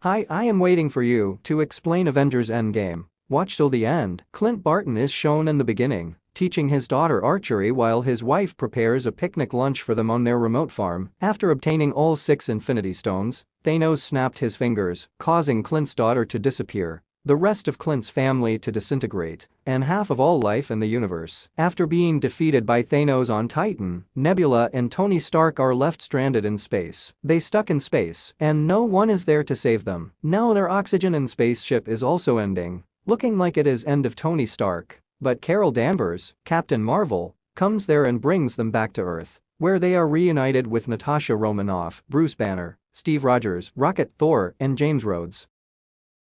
Hi, I am waiting for you to explain Avengers Endgame. Watch till the end. Clint Barton is shown in the beginning, teaching his daughter archery while his wife prepares a picnic lunch for them on their remote farm. After obtaining all 6 Infinity Stones, Thanos snapped his fingers, causing Clint's daughter to disappear, the rest of Clint's family to disintegrate, and half of all life in the universe. After being defeated by Thanos on Titan, Nebula and Tony Stark are left stranded in space. They stuck in space, and no one is there to save them. Now their oxygen in spaceship is also ending, looking like it is end of Tony Stark. But Carol Danvers, Captain Marvel, comes there and brings them back to Earth, where they are reunited with Natasha Romanoff, Bruce Banner, Steve Rogers, Rocket, Thor, and James Rhodes.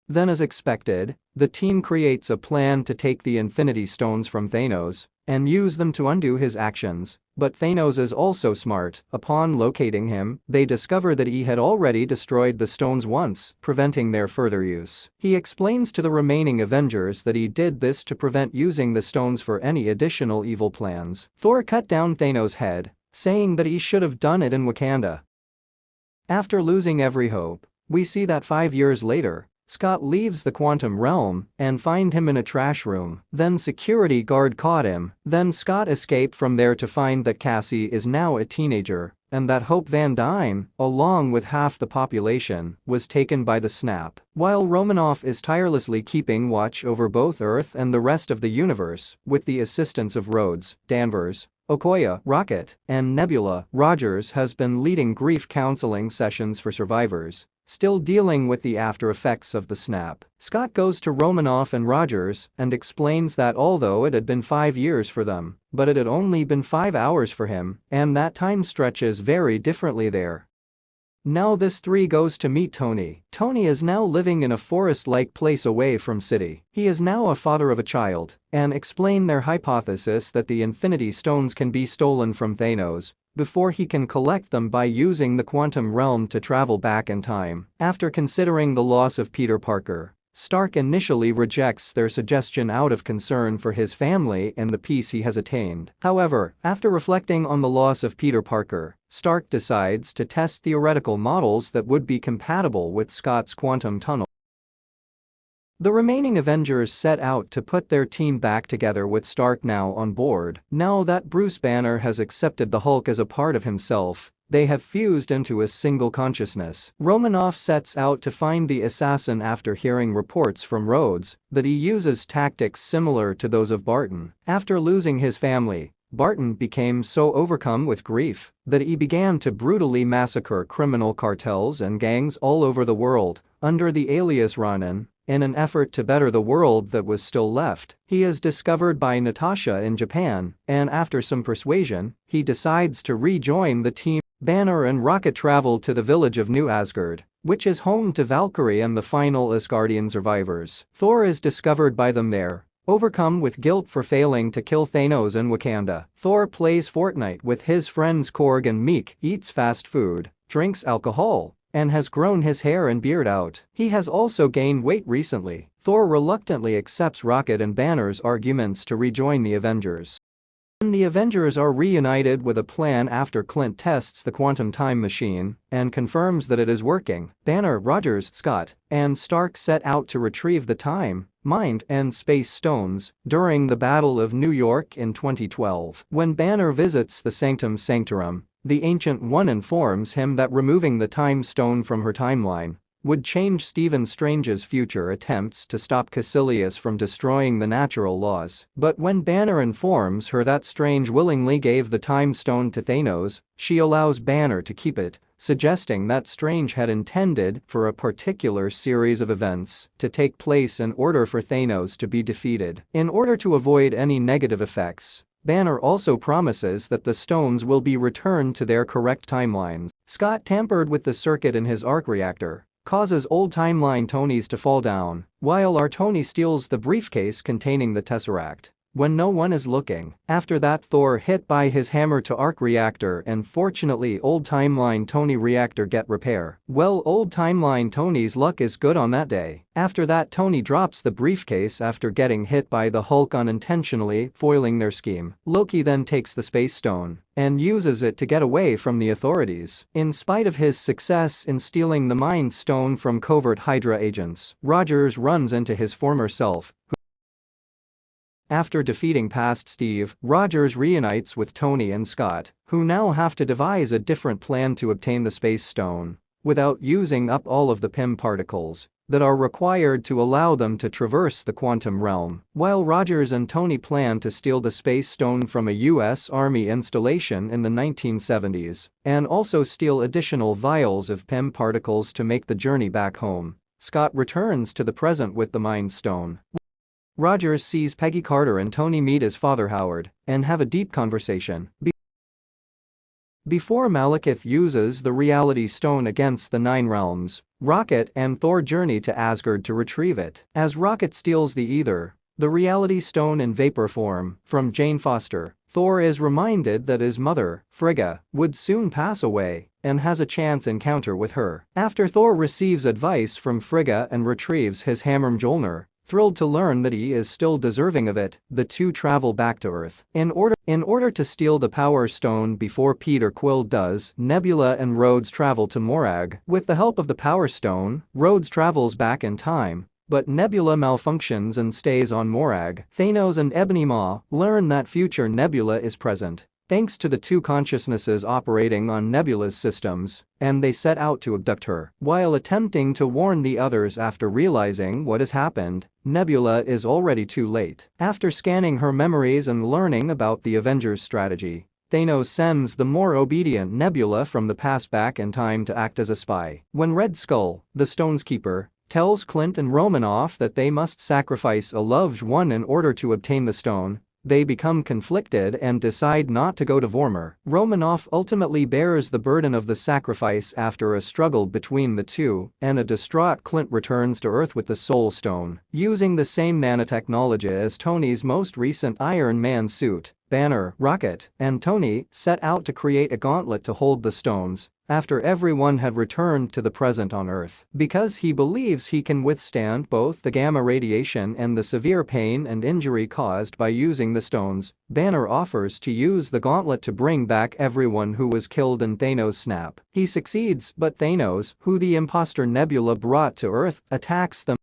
Then, as expected, the team creates a plan to take the Infinity Stones from Thanos and use them to undo his actions, but Thanos is also smart. Upon locating him, they discover that he had already destroyed the stones once, preventing their further use. He explains to the remaining Avengers that he did this to prevent using the stones for any additional evil plans. Thor cut down Thanos' head, saying that he should have done it in Wakanda. After losing every hope, we see that 5 years later, Scott leaves the quantum realm and find him in a trash room. Then security guard caught him. Then Scott escaped from there to find that Cassie is now a teenager and that Hope Van Dyne, along with half the population, was taken by the snap. While Romanoff is tirelessly keeping watch over both Earth and the rest of the universe with the assistance of Rhodes, Danvers, Okoye, Rocket, and Nebula, Rogers has been leading grief counseling sessions for survivors, still dealing with the after effects of the snap. Scott goes to Romanoff and Rogers and explains that although it had been 5 years for them, but it had only been 5 hours for him, and that time stretches very differently there. Now this 3 goes to meet Tony. Tony is now living in a forest-like place away from city. He is now a father of a child, and explain their hypothesis that the Infinity Stones can be stolen from Thanos before he can collect them by using the quantum realm to travel back in time. After considering the loss of Peter Parker, Stark initially rejects their suggestion out of concern for his family and the peace he has attained. However, after reflecting on the loss of Peter Parker, Stark decides to test theoretical models that would be compatible with Scott's quantum tunnel. The remaining Avengers set out to put their team back together with Stark now on board. Now that Bruce Banner has accepted the Hulk as a part of himself, they have fused into a single consciousness. Romanoff sets out to find the assassin after hearing reports from Rhodes that he uses tactics similar to those of Barton. After losing his family, Barton became so overcome with grief that he began to brutally massacre criminal cartels and gangs all over the world under the alias Ronin. In an effort to better the world that was still left, he is discovered by Natasha in Japan, and after some persuasion, he decides to rejoin the team. Banner and Rocket travel to the village of New Asgard, which is home to Valkyrie and the final Asgardian survivors. Thor is discovered by them there. Overcome with guilt for failing to kill Thanos in Wakanda, Thor plays Fortnite with his friends Korg and Meek, eats fast food, drinks alcohol, and has grown his hair and beard out. He has also gained weight recently. Thor reluctantly accepts Rocket and Banner's arguments to rejoin the Avengers. The Avengers are reunited with a plan after Clint tests the quantum time machine and confirms that it is working. Banner, Rogers, Scott, and Stark set out to retrieve the time, mind, and space stones during the Battle of New York in 2012. When Banner visits the Sanctum Sanctorum, the Ancient One informs him that removing the time stone from her timeline would change Stephen Strange's future attempts to stop Caecilius from destroying the natural laws. But when Banner informs her that Strange willingly gave the time stone to Thanos, she allows Banner to keep it, suggesting that Strange had intended for a particular series of events to take place in order for Thanos to be defeated. In order to avoid any negative effects, Banner also promises that the stones will be returned to their correct timelines. Scott tampered with the circuit in his arc reactor, causes old timeline Tonys to fall down, while our Tony steals the briefcase containing the Tesseract. when no one is looking. After that, Thor hit by his hammer to arc reactor, and fortunately old timeline Tony reactor get repair. Well, old timeline Tony's luck is good on that day. After that, Tony drops the briefcase after getting hit by the Hulk unintentionally, foiling their scheme. Loki then takes the space stone and uses it to get away from the authorities. In spite of his success in stealing the Mind Stone from covert Hydra agents, Rogers runs into his former self. After defeating past Steve, Rogers reunites with Tony and Scott, who now have to devise a different plan to obtain the Space Stone without using up all of the PIM particles that are required to allow them to traverse the quantum realm. While Rogers and Tony plan to steal the Space Stone from a US Army installation in the 1970s and also steal additional vials of PIM particles to make the journey back home, Scott returns to the present with the Mind Stone. Rogers sees Peggy Carter and Tony meet his father Howard and have a deep conversation. Before Malekith uses the Reality Stone against the Nine Realms, Rocket and Thor journey to Asgard to retrieve it. As Rocket steals the Ether, the Reality Stone in vapor form, from Jane Foster, Thor is reminded that his mother, Frigga, would soon pass away and has a chance encounter with her. After Thor receives advice from Frigga and retrieves his hammer Mjolnir, thrilled to learn that he is still deserving of it, the two travel back to Earth. In order to steal the Power Stone before Peter Quill does, Nebula and Rhodes travel to Morag. With the help of the Power Stone, Rhodes travels back in time, but Nebula malfunctions and stays on Morag. Thanos and Ebony Maw learn that future Nebula is present, thanks to the two consciousnesses operating on Nebula's systems, and they set out to abduct her. While attempting to warn the others after realizing what has happened, Nebula is already too late. After scanning her memories and learning about the Avengers strategy, Thanos sends the more obedient Nebula from the past back in time to act as a spy. When Red Skull, the Stone's keeper, tells Clint and Romanoff that they must sacrifice a loved one in order to obtain the stone, they become conflicted and decide not to go to Vormir. Romanoff ultimately bears the burden of the sacrifice after a struggle between the two, and a distraught Clint returns to Earth with the Soul Stone. Using the same nanotechnology as Tony's most recent Iron Man suit, Banner, Rocket, and Tony set out to create a gauntlet to hold the stones after everyone had returned to the present on Earth. Because he believes he can withstand both the gamma radiation and the severe pain and injury caused by using the stones, Banner offers to use the gauntlet to bring back everyone who was killed in Thanos' snap. He succeeds, but Thanos, who the imposter Nebula brought to Earth, attacks them.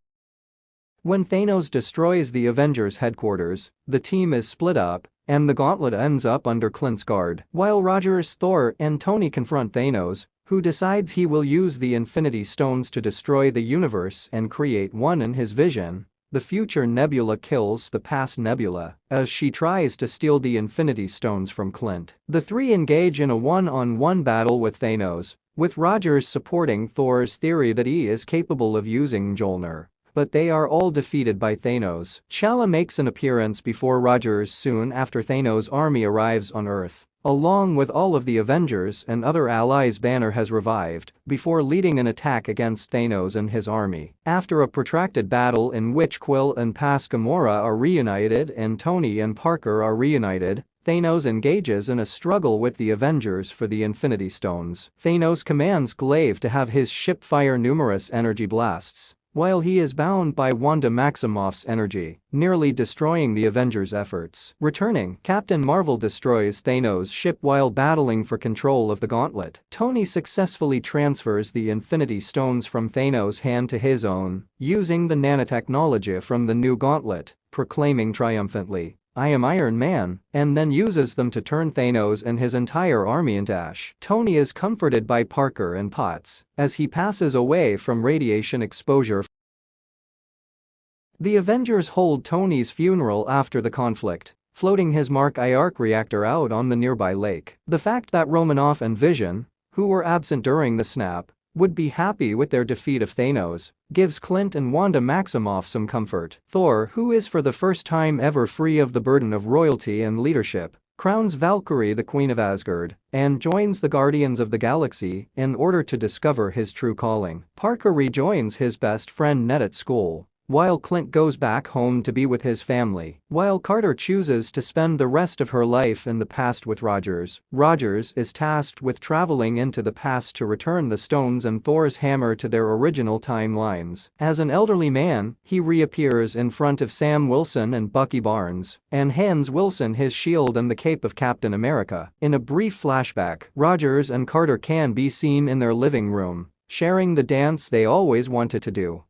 When Thanos destroys the Avengers headquarters, the team is split up, and the gauntlet ends up under Clint's guard. While Rogers, Thor, and Tony confront Thanos, who decides he will use the Infinity Stones to destroy the universe and create one in his vision, the future Nebula kills the past Nebula as she tries to steal the Infinity Stones from Clint. The three engage in a one-on-one battle with Thanos, with Rogers supporting Thor's theory that he is capable of using Mjolnir. But they are all defeated by Thanos. T'Challa makes an appearance before Rogers soon after Thanos' army arrives on Earth, along with all of the Avengers and other allies Banner has revived, before leading an attack against Thanos and his army. After a protracted battle in which Quill and past Gamora are reunited and Tony and Parker are reunited, Thanos engages in a struggle with the Avengers for the Infinity Stones. Thanos commands Glaive to have his ship fire numerous energy blasts, while he is bound by Wanda Maximoff's energy, nearly destroying the Avengers' efforts. Returning, Captain Marvel destroys Thanos' ship while battling for control of the gauntlet. Tony successfully transfers the Infinity Stones from Thanos' hand to his own, using the nanotechnology from the new gauntlet, proclaiming triumphantly, "I am Iron Man," and then uses them to turn Thanos and his entire army into ash. Tony is comforted by Parker and Potts as he passes away from radiation exposure. The Avengers hold Tony's funeral after the conflict, floating his Mark I arc reactor out on the nearby lake. The fact that Romanoff and Vision, who were absent during the snap, would be happy with their defeat of Thanos gives Clint and Wanda Maximoff some comfort. Thor, who is for the first time ever free of the burden of royalty and leadership, crowns Valkyrie the Queen of Asgard and joins the Guardians of the Galaxy in order to discover his true calling. Parker rejoins his best friend Ned at school, while Clint goes back home to be with his family, while Carter chooses to spend the rest of her life in the past with Rogers. Rogers is tasked with traveling into the past to return the stones and Thor's hammer to their original timelines. As an elderly man, he reappears in front of Sam Wilson and Bucky Barnes and hands Wilson his shield and the cape of Captain America. In a brief flashback, Rogers and Carter can be seen in their living room, sharing the dance they always wanted to do.